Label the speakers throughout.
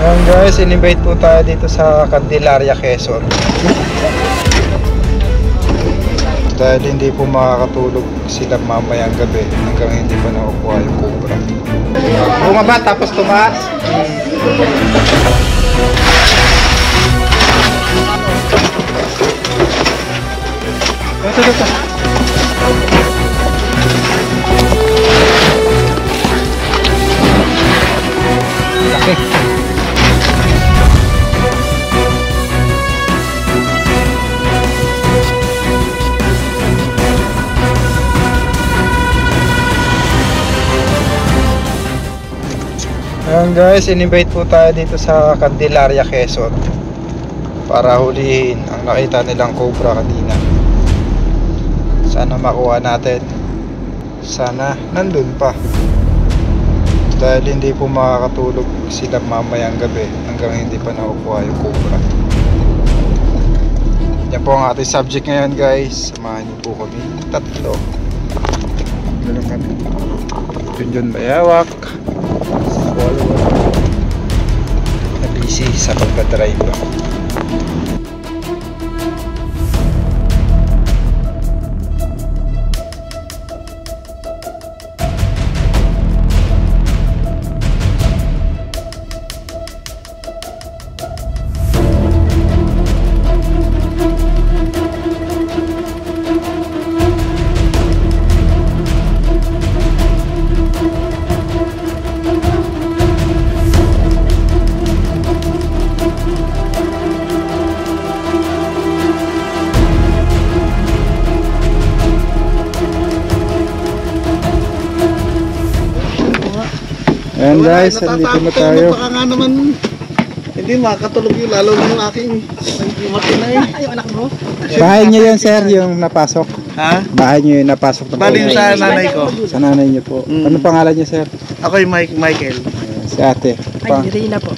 Speaker 1: Ayan guys, in-invite po tayo dito sa Candelaria, Quezon. Dahil hindi po makakatulog sila mamayang gabi hanggang hindi pa nakukuha yung cobra. Bumaba tapos tumaas. Ito. Laki. Ayan guys, in-invite po tayo dito sa Candelaria, Quezon para hulihin ang nakita nilang cobra kanina. Sana makuha natin. Sana nandun pa. Dahil hindi po makakatulog sila mamayang gabi hanggang hindi pa nakukuha yung cobra. Yan po ang ating subject ngayon guys. Samahan niyo po kami tatlo. Ganun kami. Junjun Bayawak. Na busy sa pagdadrive. Ayan guys, nandito na tayo.
Speaker 2: Baka nga naman hindi makakatulog yun, lalo na yung aking matinay. Ay, anak mo.
Speaker 1: Bahay niyo yun sir, yung napasok.
Speaker 2: Ha?
Speaker 1: Bahay niyo yung napasok na po.
Speaker 2: Bali sa nanay ko.
Speaker 1: Sa nanay niyo po. Ano pangalan niyo sir?
Speaker 2: Ako yung Michael.
Speaker 1: Ayan, si ate.
Speaker 3: Ay, Rina po.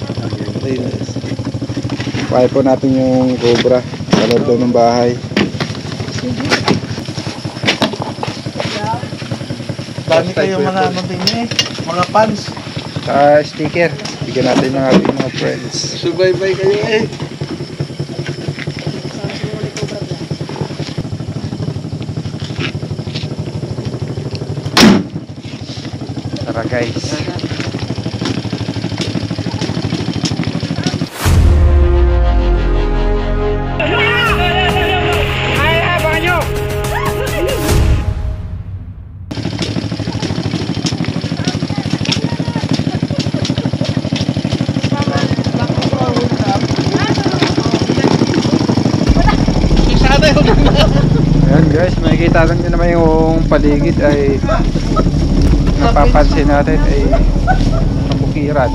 Speaker 1: Bahay po natin yung cobra sa loob daw ng bahay.
Speaker 2: Dami kayo mga ano din mga fans.
Speaker 1: Sticker. Bigyan natin ng ating mga friends.
Speaker 2: Subaybay kayo
Speaker 1: Tara guys. Ayan guys, makikita nyo naman yung paligid ay napapansin natin ay kabukiran.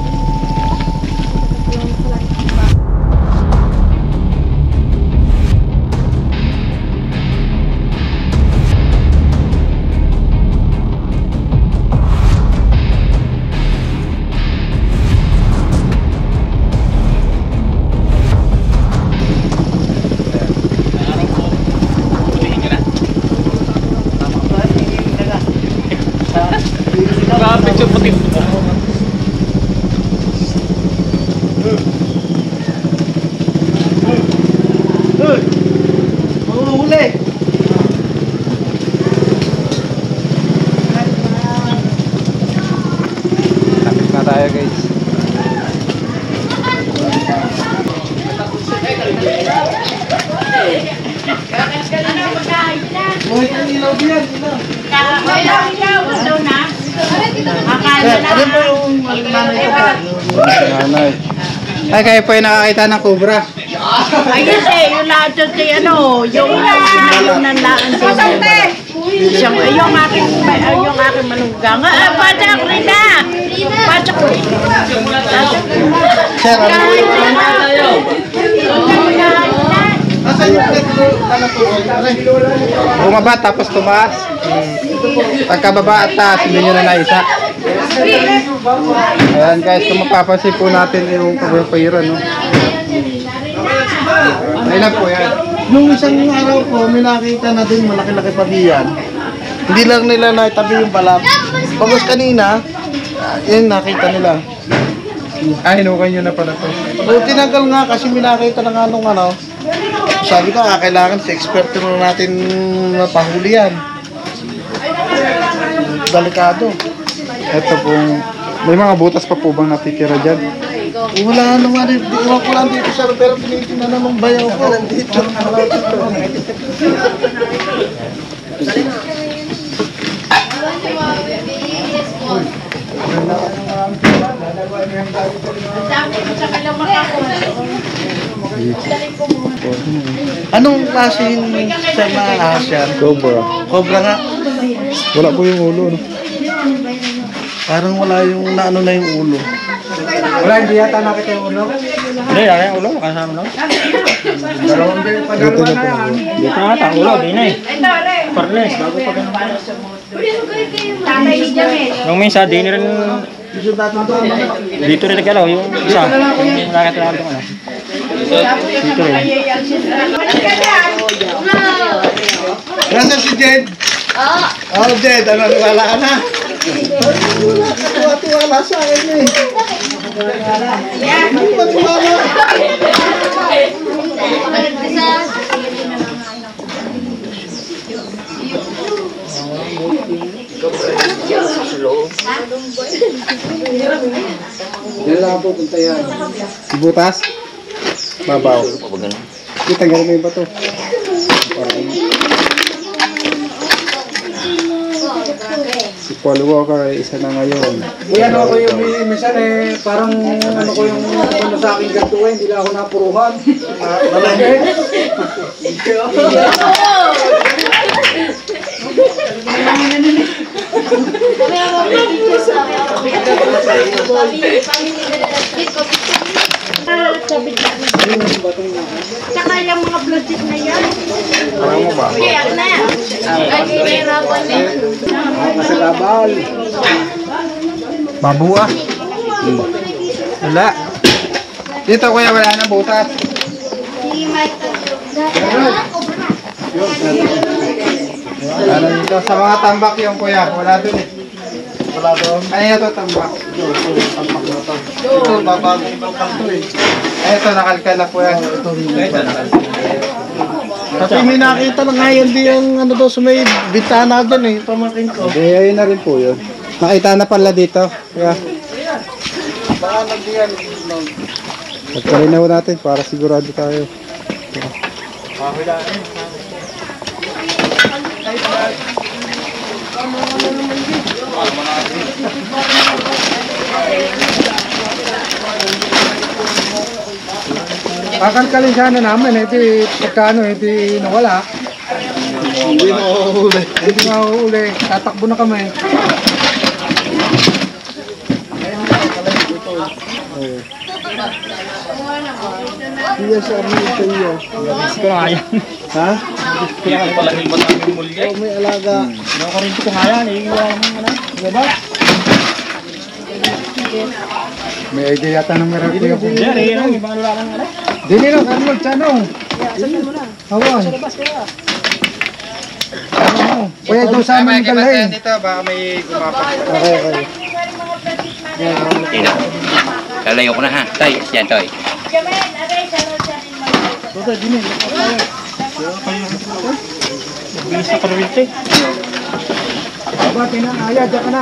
Speaker 2: Picture puti. Huli.
Speaker 1: Tapos na tayo guys.
Speaker 2: Ilaw yan.
Speaker 3: Ano
Speaker 2: po yung nanay ko?
Speaker 1: Nanay. Ay, kayo po yung nakakita ng cobra.
Speaker 3: Ay, kasi yung lahat yung nanlaan din. Yung aking manugang. Patak, Rina! Patak ko.
Speaker 1: Sir,
Speaker 2: Nasaan yung
Speaker 1: bumaba tapos tumaas. Pagkababa at taas, hindi nyo na naisa. Ayan guys, kung mapapansin po natin yung pagpapahiran, no? Ayun po yan.
Speaker 2: Nung isang araw ko, may nakita na din malaki-laki pa diyan. Hindi lang nila naitabi yung balat. Pagos kanina, yun nakita nila.
Speaker 1: hinukay nyo na pala to.
Speaker 2: So, tinagal nga kasi minakita na nga nung ano. Sabi ko, kailangan sa expert na natin mapahuli yan. Delikado.
Speaker 1: Ito pong, may mga butas pa po bang natitira dyan?
Speaker 2: Wala naman, iwan ko lang dito sir, pero tinitingnan na ng bayaw ko. Dito. Anong klaseng sir na ahas yan?
Speaker 1: Cobra.
Speaker 2: Cobra nga.
Speaker 1: Wala po yung ulo, no?
Speaker 2: Parang wala yung naano na yung ulo.
Speaker 1: Wala, hindi yata nakita yung ulo.
Speaker 4: Hindi, yari ang ulo, kasama lang.
Speaker 1: Dalawang din pa dito na po.
Speaker 4: Dito nga, ang ulo, di na eh. Parles, bago pa ganun. Yung minsan, di na rin, dito rin nagkalaw, yung isa, yung nakita lang ito, ano. Dito rin.
Speaker 2: Nasaan si Jed? Oh, Jed, ano, wala ka na? Tuwa-tuwala sa akin eh. Tuwa-tuwala.
Speaker 1: Yan lang po, punta yan. Si butas? Babaw. Kita nga rin ba ito? Si Paul Walker ay isa na ngayon.
Speaker 5: Uy, ano ako yung minsan eh, parang ano ko yung ano sa akin ganito eh, hindi lang ako napuruhan. Malaki.
Speaker 3: Saka yung mga plastic na yan.
Speaker 1: Parang mo ba?
Speaker 3: Kaya na. Ay, mahirapan na.
Speaker 5: Masagabal.
Speaker 1: Babuwa. Wala. Dito kuya, wala na butas. Wala dito. Sa mga tambak yung kuya, wala dun eh.
Speaker 2: Wala doon.
Speaker 1: Ay, ito tambak.
Speaker 2: Tampak na to. Ito, babagong bakal to eh.
Speaker 1: Ay, ito nakalkal na po yan.
Speaker 2: Kasi may nakita na nga yan di yung ano daw sa may bintana dyan eh. Pamakin ko.
Speaker 1: Hindi, ayun na rin po yun. Nakita na pala dito. Kaya,
Speaker 2: Baka nagdiyan.
Speaker 1: pagkalinaw natin para sigurado tayo. Kakalkalin sana namin, hindi pagkano, hindi nawala.
Speaker 2: Hindi na uulit.
Speaker 1: Hindi mahuuli, tatakbo na kami.
Speaker 2: Iya sa amin ito iyo.
Speaker 4: Ito nga yan.
Speaker 2: Ha?
Speaker 4: Kaya ka pala yung mataming mulya.
Speaker 2: Oh, may alaga.
Speaker 4: Nakakarindi ko nga yan, eh. Ano, diba?
Speaker 1: May idea yata ng meron ko yung
Speaker 4: Yan, eh. Yung ibang lulakan nga.
Speaker 1: Dili lang, ano magtanong? Hawan. Kuya, ito sa amin dalhin. Dito, baka may gumapak.
Speaker 2: Okay, okay.
Speaker 6: Lalayo ko na ha. Tay, yan Toy.
Speaker 4: Bilis na parwinte.
Speaker 1: Aba, tinangaya, dyan ka na.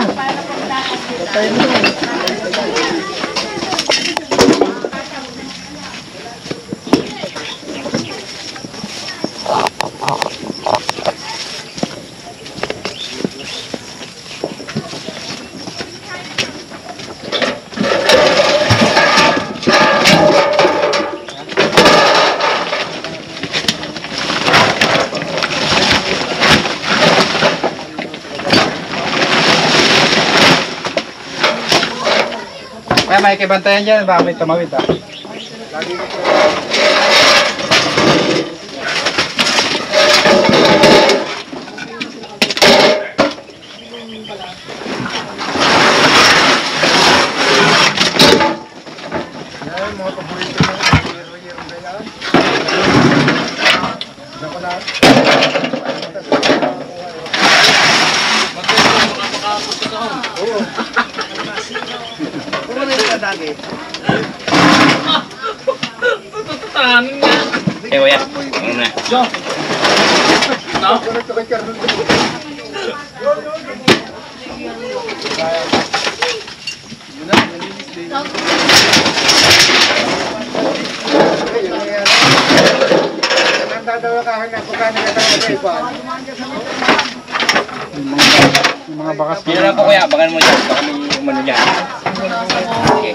Speaker 1: Kaya may kibantayan dyan, baka may tumawid ah.
Speaker 2: Kung ano yung kadagi.
Speaker 6: Kuya. Ano na?
Speaker 4: Yung mga bakas
Speaker 6: Dito lang po kuya, abangan mo dyan. Baka may umano dyan. Okay.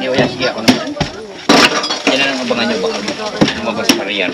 Speaker 6: Hindi kuya, sige ako naman. Yan na lang abangan nyo. Baka lumabas pariyan.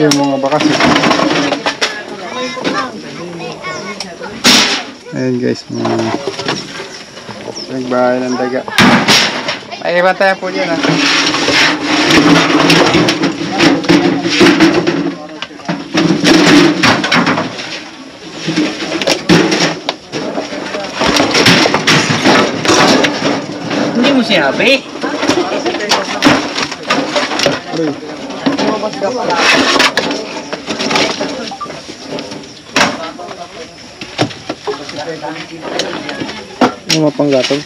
Speaker 4: yung mga bakas. Ayan guys, mga nagbahay ng daga. Ay, bantayan po dyan ha.
Speaker 6: Hindi mo sinabi.
Speaker 4: Yung mga panggatong.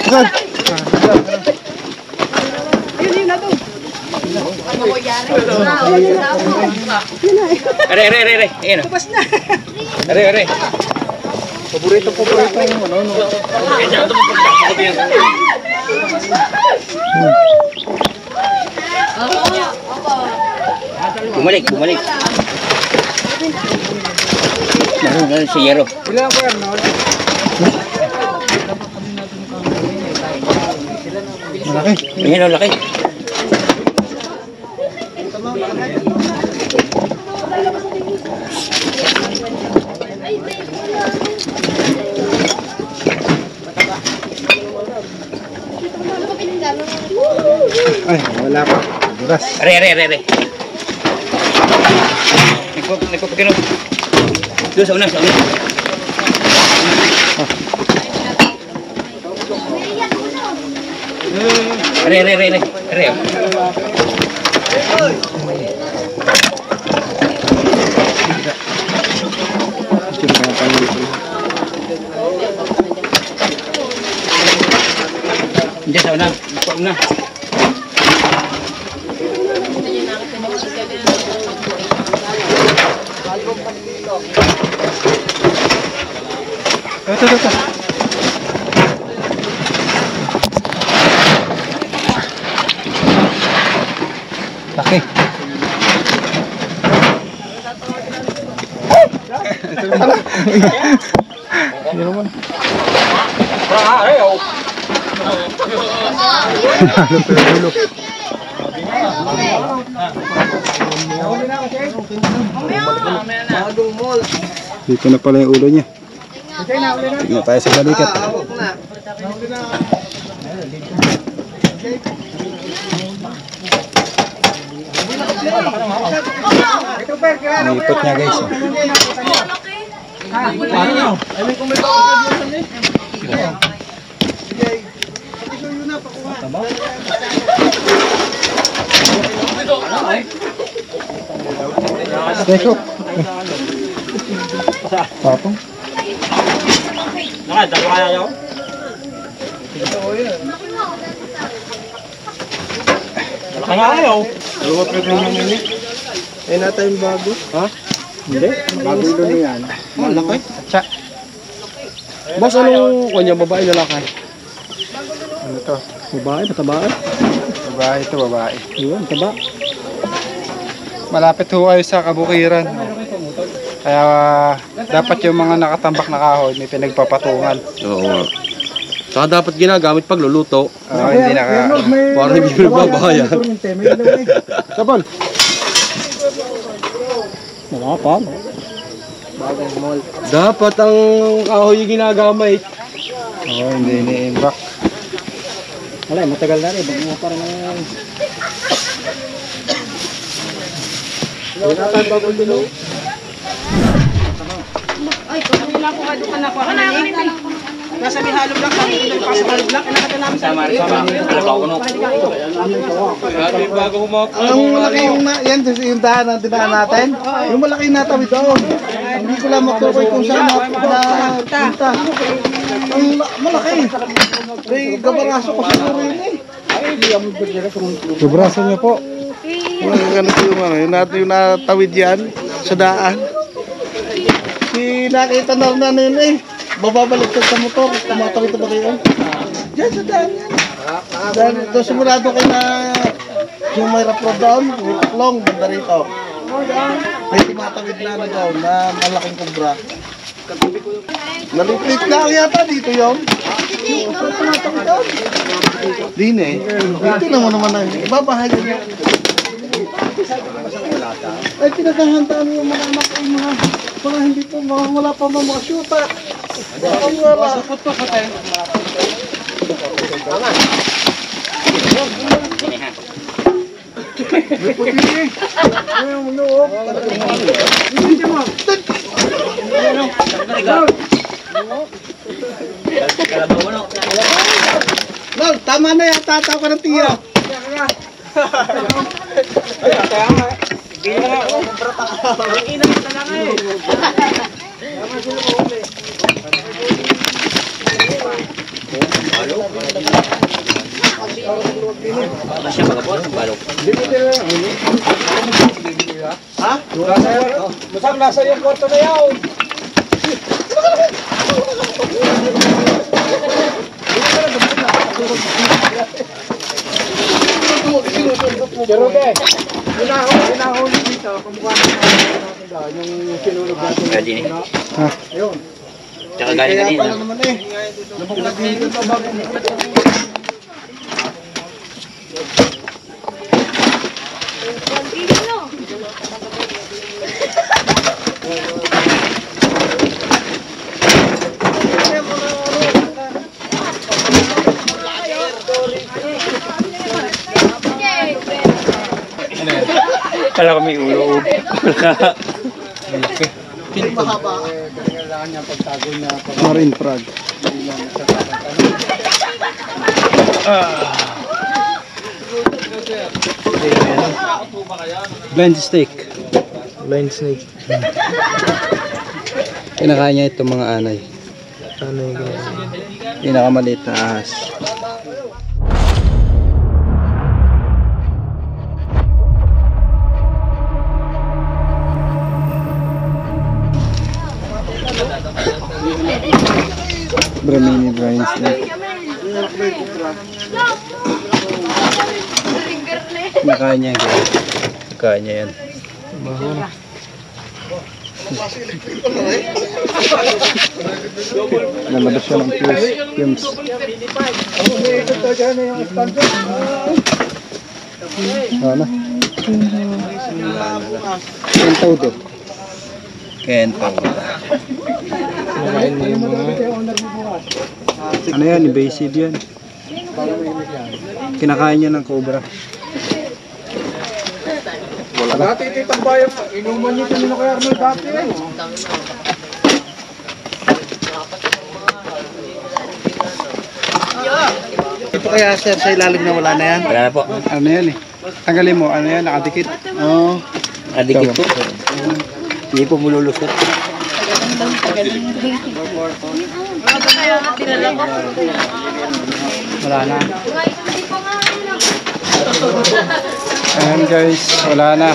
Speaker 6: Are. Ayan o. Are.
Speaker 2: Paborito yung ano, no?
Speaker 6: Bumalik. Naroon si Yero.
Speaker 5: Ilan ko yan, no?
Speaker 2: Malaki.
Speaker 6: Ayan ang laki.
Speaker 2: Ay, wala pa. Duras.
Speaker 6: Are. Nagpapagano. Doon sa una. Are. Diyan sa una. Sa una.
Speaker 2: Ito. Laki. Hindi naman. Halo. Dito na pala yung ulo niya. Tingnan tayo sa balikat. Naipot niya guys. Teko. Patong. Eh nata yung bago. Ha? Hindi. Bago ilo na yan. Malaki. Tsa.
Speaker 4: Boss, anong kanya? Babae, lalaki?
Speaker 2: Ano to?
Speaker 4: Babae, matabaan?
Speaker 2: Babae to, babae.
Speaker 4: Yun, taba.
Speaker 1: Malapit ho kayo sa kabukiran. Kaya dapat yung mga nakatambak na kahoy may pinagpapatungan.
Speaker 4: Oo. Saka dapat ginagamit pag luluto.
Speaker 1: Hindi
Speaker 4: Para hindi mo nagbabayan.
Speaker 2: Sabon.
Speaker 4: Nakapal. Dapat ang kahoy yung ginagamit.
Speaker 1: Oo, hindi iniimbak.
Speaker 4: Wala, matagal na rin. Bago mo parang...
Speaker 3: Ay, kung lang ko kayo ka na ko. Nasa Bihalo Black, kami ito pasok Bihalo Black, nakata namin sa
Speaker 2: Ang malaki yung yung daan ang dinaan natin. Yung malaki yung natawid doon. Hindi ko lang matukoy kung saan na punta. Ang malaki. May gabaraso ko siguro yun eh.
Speaker 1: Sobraso niyo po.
Speaker 2: Ganito yung yung natawid yan sa daan. Nakita na yun eh. Bababaliktad sa motor. Tumatawid na ba kayo? Diyan sa daan yan. Dahil ito simulado kayo na yung may rapro down, may paklong, banda rito. May tumatawid na down na malaking kubra. Naliplit lang yata dito yun. Saan tumatawid down? Din eh. Dito naman na. Ibabahay yun. Ay, pinaghahandaan mo yung mga anak ko, mga hindi pa, wala pa mga syuta. Ang wala. May puti eh. Ang loob. Lol, tama na yan. Tataw ka ng tiyo.
Speaker 5: Nasa yung kwarto na yaw. Pero be, hinahuli dito, kamukha natin yung sinulog natin.
Speaker 6: Ready na.
Speaker 5: Ayun.
Speaker 6: Tsaka galing na dito.
Speaker 2: naman eh. Lumabas dito ito bago.
Speaker 4: Kala ko may ulo.
Speaker 5: Kailangan niya pagtago niya.
Speaker 1: Marine frog. Blind steak. Blind snake. Kinakain niya itong mga anay. Anay ko. Pinakamaliit na ahas. Mini blind snake. Kinakain niya yan. Kinakain niya yan. Lalabas siya ng fumes. Ano? Kentaw to. Kentaw. Ano yan? Invasive yan. Kinakain niya ng cobra.
Speaker 5: Dati ito yung tambayang, inuman niyo kanina kay Arnold dati eh.
Speaker 2: Ito kaya sir sa ilalim na wala na yan?
Speaker 6: Wala na po.
Speaker 1: Ano yan eh? Tanggalin mo. Ano yan? Nakadikit.
Speaker 2: Oo.
Speaker 6: Adikit po. Hindi po mululusot.
Speaker 1: Wala na. Ayan guys. Wala na.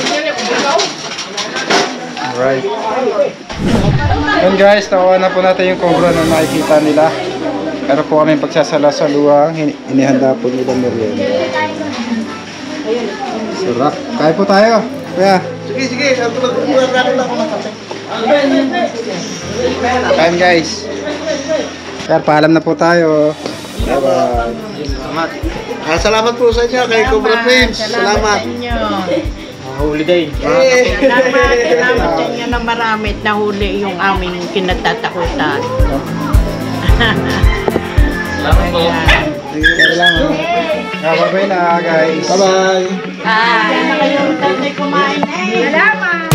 Speaker 1: Alright. Ayan guys. Nakuha na po natin yung cobra na nakikita nila. Pero po kami pagsasalasaluang inihanda po nila merienda. Sarap. Kaya po tayo. Kaya.
Speaker 2: Sige, sige. Magmura na ako ng kape.
Speaker 1: Ayan guys. Kaya paalam na po tayo. Bye-bye.
Speaker 2: Salamat. Salamat po sa inyo kay Cobra Prince. Salamat.
Speaker 4: Holiday.
Speaker 3: Salamat sa inyo na marami at nahuli yung aming kinatatakutan.
Speaker 6: Salamat po.
Speaker 1: Bye-bye na guys.
Speaker 2: Bye-bye.
Speaker 3: Kaya na kayong tatay kumain eh. Salamat.